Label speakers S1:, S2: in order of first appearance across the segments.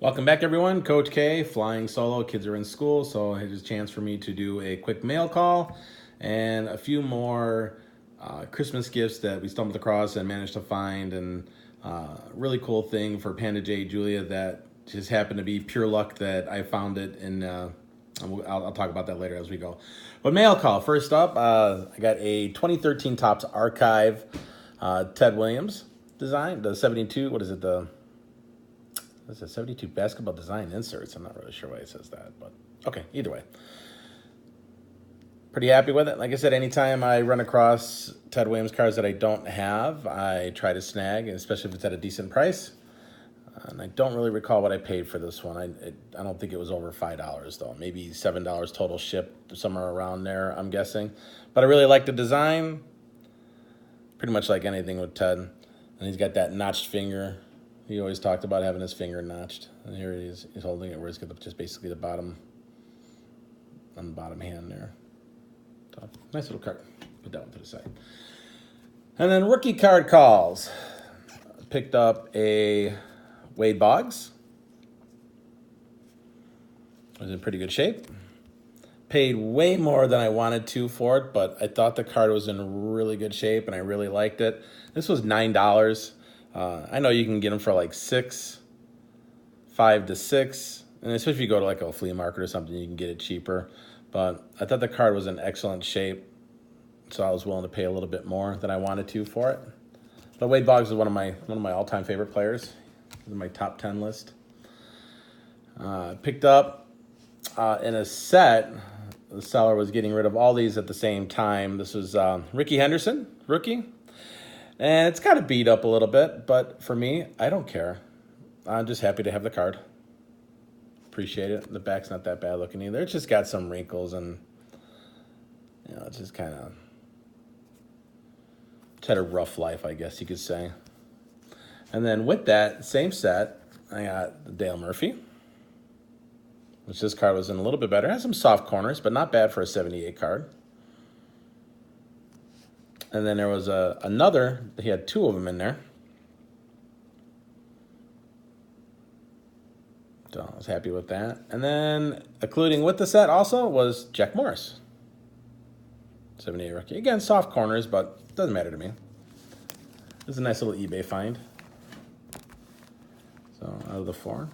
S1: Welcome back, everyone. Coach K, flying solo. Kids are in school, so it's a chance for me to do a quick mail call and a few more Christmas gifts that we stumbled across and managed to find. And really cool thing for Panda J Julia that just happened to be pure luck that I found it. And I'll talk about that later as we go. But mail call. First up, I got a 2013 Topps Archive Ted Williams design. The 72, what is it? This is 72 basketball design inserts. I'm not really sure why it says that, but okay, either way. Pretty happy with it. Like I said, anytime I run across Ted Williams cards that I don't have, I try to snag, especially if it's at a decent price. And I don't really recall what I paid for this one. I don't think it was over $5 though. Maybe $7 total shipped, somewhere around there, I'm guessing. But I really like the design. Pretty much like anything with Ted. And he's got that notched finger. He always talked about having his finger notched. And here he is. He's holding it where he's got just basically the bottom, on the bottom hand there. So, nice little card. Put that one to the side. And then rookie card calls. Picked up a Wade Boggs. It was in pretty good shape. Paid way more than I wanted to for it, but I thought the card was in really good shape and I really liked it. This was $9. I know you can get them for like $5 to $6, and especially if you go to like a flea market or something, you can get it cheaper. But I thought the card was in excellent shape, so I was willing to pay a little bit more than I wanted to for it. But Wade Boggs is one of my all-time favorite players. He's in my top 10 list. Picked up in a set. The seller was getting rid of all these at the same time. This was Ricky Henderson, rookie. And it's kind of beat up a little bit, but for me, I don't care. I'm just happy to have the card. Appreciate it. The back's not that bad looking either. It's just got some wrinkles and, it's just kind of, it's had a rough life, I guess you could say. And then with that same set, I got Dale Murphy, which this card was in a little bit better. It has some soft corners, but not bad for a 78 card. And then there was another, he had two of them in there. So I was happy with that. And then including with the set also was Jack Morris. 78 rookie. Again, soft corners, but doesn't matter to me. This is a nice little eBay find. So out of the four.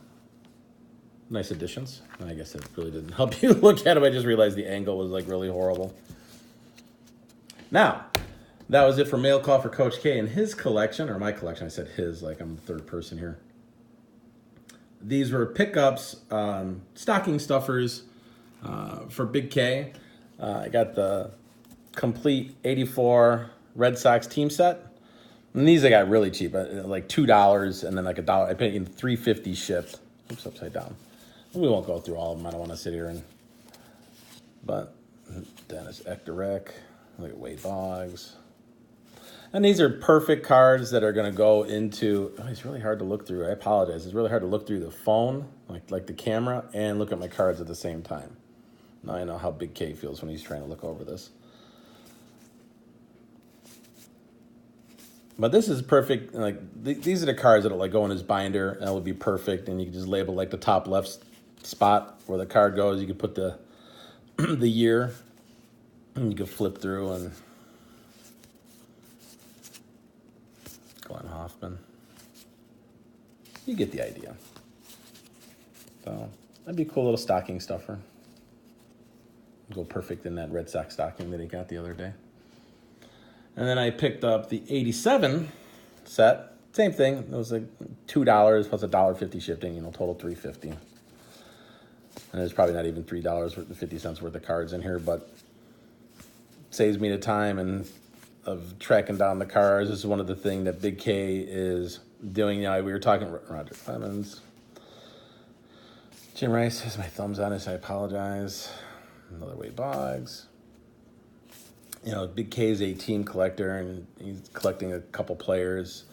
S1: Nice additions. And I guess it really didn't help you look at them. I just realized the angle was like really horrible. Now, that was it for mail call for Coach K and his collection, or my collection. I said his, like I'm the third person here. These were pickups, stocking stuffers for Big K. I got the complete 84 Red Sox team set. And these I got really cheap, like $2 and then like $1. I paid in $3.50 shipped. Oops, upside down. We won't go through all of them. I don't want to sit here and. But Dennis Ectorek, look at Wade Boggs. And these are perfect cards that are going to go into, it's really hard to look through. I apologize. It's really hard to look through the phone, like the camera, and look at my cards at the same time. Now I know how Big K feels when he's trying to look over this. But this is perfect. Like these are the cards that'll like go in his binder, and that would be perfect. And you can just label like the top left spot where the card goes. You can put the the year, and you can flip through and. Glenn Hoffman. You get the idea. So that'd be a cool little stocking stuffer. Go perfect in that Red Sox stocking that he got the other day. And then I picked up the 87 set. Same thing. It was like $2 plus $1.50 shipping, total $3.50. And there's probably not even $3.50 worth of cards in here, but saves me the time and of tracking down the cars. This is one of the things that Big K is doing. We were talking Roger Clemens, Jim Rice. Has my thumbs on this. I apologize. Another Wade Boggs. Big K is a team collector, and he's collecting a couple players.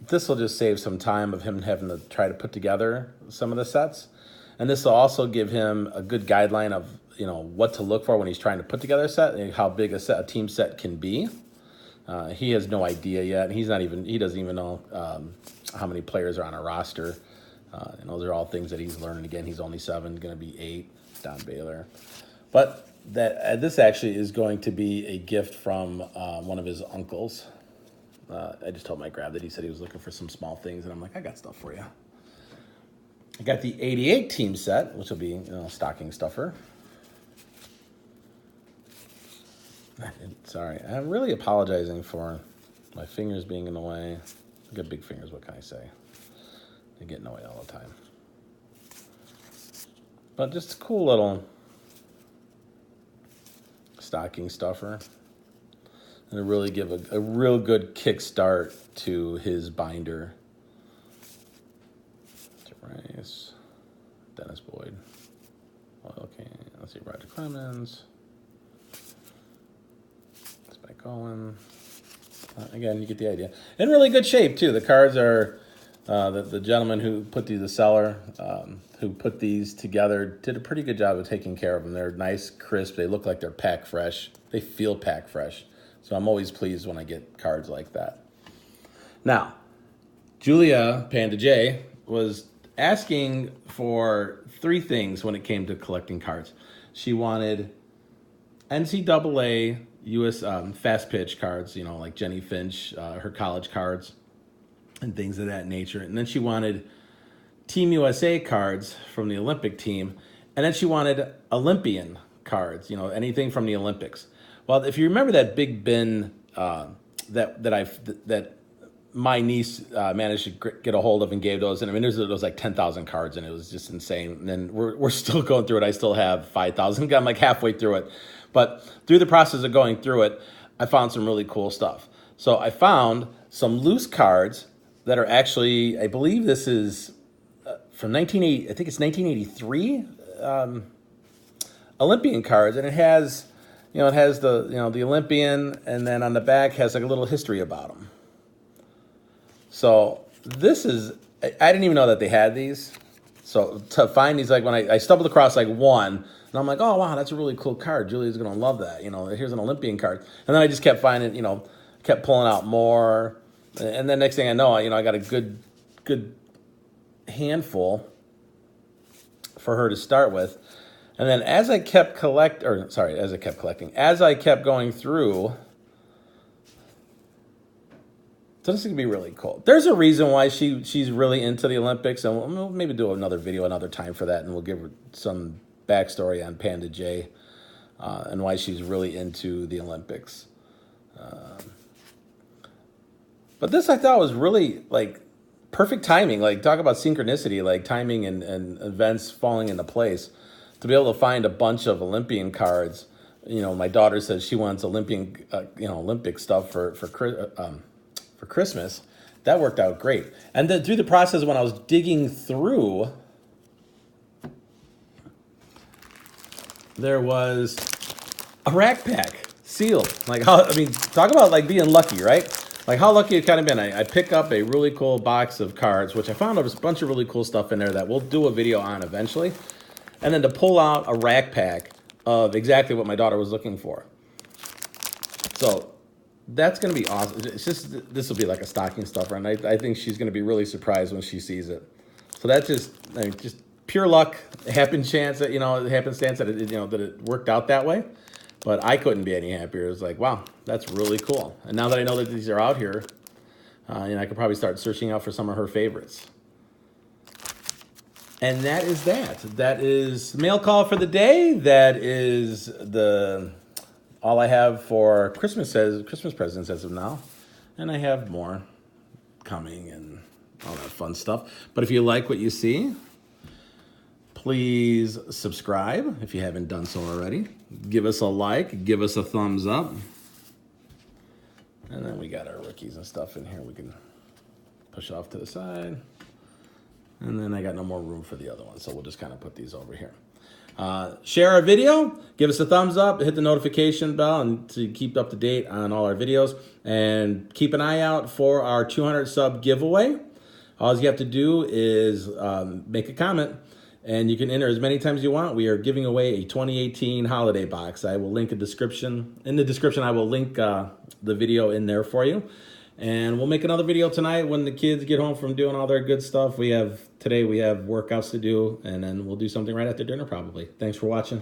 S1: This will just save some time of him having to try to put together some of the sets, and this will also give him a good guideline of what to look for when he's trying to put together a set and how big a team set can be. He has no idea yet. He doesn't even know how many players are on a roster. And those are all things that he's learning. Again, he's only 7, going to be 8, Don Baylor. But this actually is going to be a gift from one of his uncles. I just told him I grabbed it. He said he was looking for some small things, and I'm like, I got stuff for you. I got the 88 team set, which will be, you know, stocking stuffer. Sorry, I'm really apologizing for my fingers being in the way. I got big fingers, what can I say? They get in the way all the time. But just a cool little stocking stuffer. And to really give a real good kickstart to his binder. Rice, Dennis Boyd. Okay, let's see, Roger Clemens. Spike Cohen. Again, you get the idea. In really good shape, too. The cards are, the gentleman who put these, the seller, who put these together, did a pretty good job of taking care of them. They're nice, crisp. They look like they're pack fresh. They feel pack fresh. So I'm always pleased when I get cards like that. Now, Julia Panda J was asking for 3 things when it came to collecting cards. She wanted NCAA US fast pitch cards, you know, like Jenny Finch, her college cards, and things of that nature. And then she wanted Team USA cards from the Olympic team. And then she wanted Olympian cards, you know, anything from the Olympics. Well, if you remember that big bin that my niece managed to get a hold of and gave those, and I mean, there was like 10,000 cards, and it was just insane. And then we're still going through it. I still have 5,000. I'm like halfway through it, but through the process of going through it, I found some really cool stuff. So I found some loose cards that are actually, I believe this is from 1980. I think it's 1983 Olympian cards, and it has, you know, it has the, you know, the Olympian, and then on the back has like a little history about them. So this is, I didn't even know that they had these. So to find these, like when I stumbled across like one, and I'm like, oh, wow, that's a really cool card. Julia's going to love that. You know, here's an Olympian card. And then I just kept finding, you know, kept pulling out more. And then next thing I know, you know, I got a good handful for her to start with. And then as I kept as I kept going through, so this is going to be really cool. There's a reason why she's really into the Olympics, and we'll maybe do another video another time for that, and we'll give her some backstory on Panda J and why she's really into the Olympics. But this I thought was really, like, perfect timing. Like, talk about synchronicity, like timing and events falling into place. To be able to find a bunch of Olympian cards, you know, my daughter says she wants Olympic stuff for Christmas. That worked out great. And then through the process, when I was digging through, there was a rack pack sealed. Like, how, I mean, talk about like being lucky, right? Like how lucky it kind of been. I pick up a really cool box of cards, which I found there was a bunch of really cool stuff in there that we'll do a video on eventually. And then to pull out a rack pack of exactly what my daughter was looking for. So that's going to be awesome. It's just, this will be like a stocking stuffer, and I think she's going to be really surprised when she sees it. So that's just, I mean, just pure luck, happenstance that, you know, happenstance that it, you know, that it worked out that way. But I couldn't be any happier. It was like, wow, that's really cool. And now that I know that these are out here, you know, I could probably start searching out for some of her favorites. And that is that. That is mail call for the day. That is all I have for Christmas presents as of now. And I have more coming and all that fun stuff. But if you like what you see, please subscribe if you haven't done so already. Give us a like, give us a thumbs up. And then we got our rookies and stuff in here. We can push off to the side. And then I got no more room for the other one, so we'll just kind of put these over here. Share our video, give us a thumbs up, hit the notification bell, and to keep up to date on all our videos. And keep an eye out for our 200 sub giveaway. All you have to do is make a comment, and you can enter as many times as you want. We are giving away a 2018 holiday box. I will link a description. In the description, I will link the video in there for you. And we'll make another video tonight when the kids get home from doing all their good stuff. Today we have workouts to do, and then we'll do something right after dinner probably. Thanks for watching.